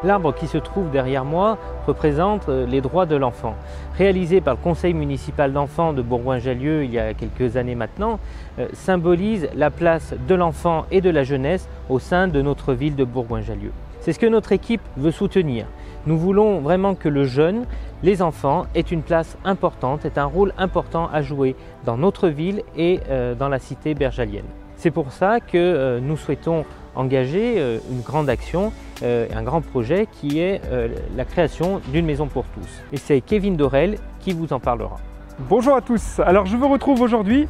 L'arbre qui se trouve derrière moi représente les droits de l'enfant. Réalisé par le Conseil municipal d'enfants de Bourgoin-Jallieu il y a quelques années maintenant, symbolise la place de l'enfant et de la jeunesse au sein de notre ville de Bourgoin-Jallieu. C'est ce que notre équipe veut soutenir. Nous voulons vraiment que le jeune, les enfants, aient une place importante, aient un rôle important à jouer dans notre ville et dans la cité bergalienne. C'est pour ça que nous souhaitons engager une grande action, un grand projet qui est la création d'une maison pour tous. Et c'est Kevin Dorel qui vous en parlera. Bonjour à tous, alors je vous retrouve aujourd'hui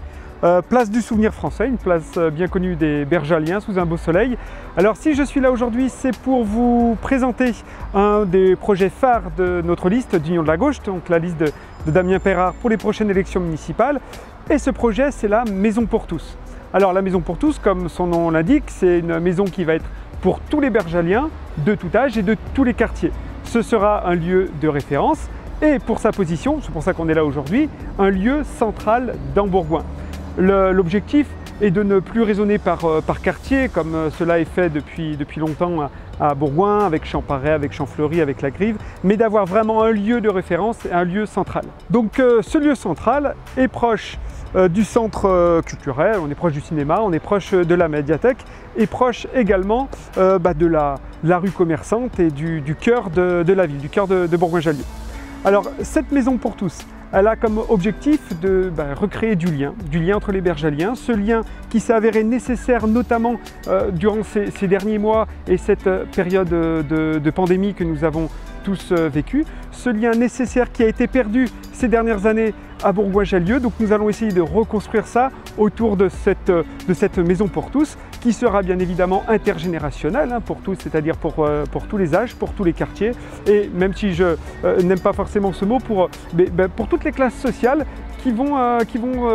place du Souvenir Français, une place bien connue des Bergaliens sous un beau soleil. Alors si je suis là aujourd'hui, c'est pour vous présenter un des projets phares de notre liste d'Union de la Gauche, donc la liste de Damien Peyrard pour les prochaines élections municipales. Et ce projet, c'est la Maison pour tous. Alors la Maison pour tous, comme son nom l'indique, c'est une maison qui va être pour tous les Bergaliens de tout âge et de tous les quartiers. Ce sera un lieu de référence et pour sa position, c'est pour ça qu'on est là aujourd'hui, un lieu central dans Bourgoin. L'objectif est de ne plus raisonner par quartier comme cela est fait depuis longtemps à Bourgoin, avec Champaray, avec Champfleury, avec la Grive, mais d'avoir vraiment un lieu de référence, un lieu central. Donc ce lieu central est proche du centre culturel, on est proche du cinéma, on est proche de la médiathèque et proche également de la rue commerçante et du cœur de la ville, du cœur de Bourgoin-Jallieu. Alors cette maison pour tous, elle a comme objectif de recréer du lien entre les Bergaliens, ce lien qui s'est avéré nécessaire notamment durant ces derniers mois et cette période de pandémie que nous avons tous vécu, ce lien nécessaire qui a été perdu ces dernières années à Bourgoin-Jallieu. Donc nous allons essayer de reconstruire ça autour de cette maison pour tous qui sera bien évidemment intergénérationnelle pour tous, c'est-à-dire pour tous les âges, pour tous les quartiers et même si je n'aime pas forcément ce mot, pour toutes les classes sociales qui vont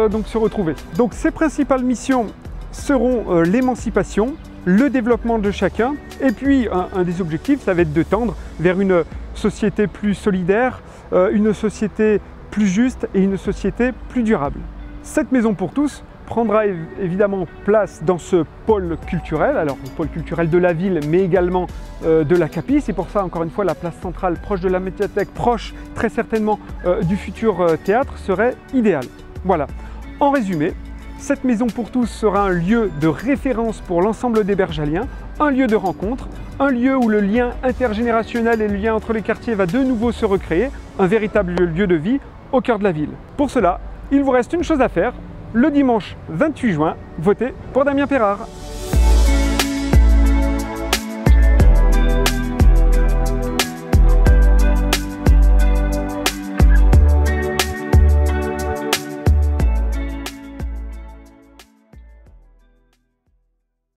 donc se retrouver. Donc ces principales missions seront l'émancipation, le développement de chacun et puis un des objectifs, ça va être de tendre vers une société plus solidaire, une société plus juste et une société plus durable. Cette maison pour tous prendra évidemment place dans ce pôle culturel, alors le pôle culturel de la ville mais également de la Capi. C'est pour ça encore une fois la place centrale proche de la médiathèque, proche très certainement du futur théâtre serait idéal. Voilà, en résumé, cette maison pour tous sera un lieu de référence pour l'ensemble des Bergaliens, un lieu de rencontre, un lieu où le lien intergénérationnel et le lien entre les quartiers va de nouveau se recréer, un véritable lieu de vie au cœur de la ville. Pour cela, il vous reste une chose à faire, le dimanche 28 juin, votez pour Damien Peyrard.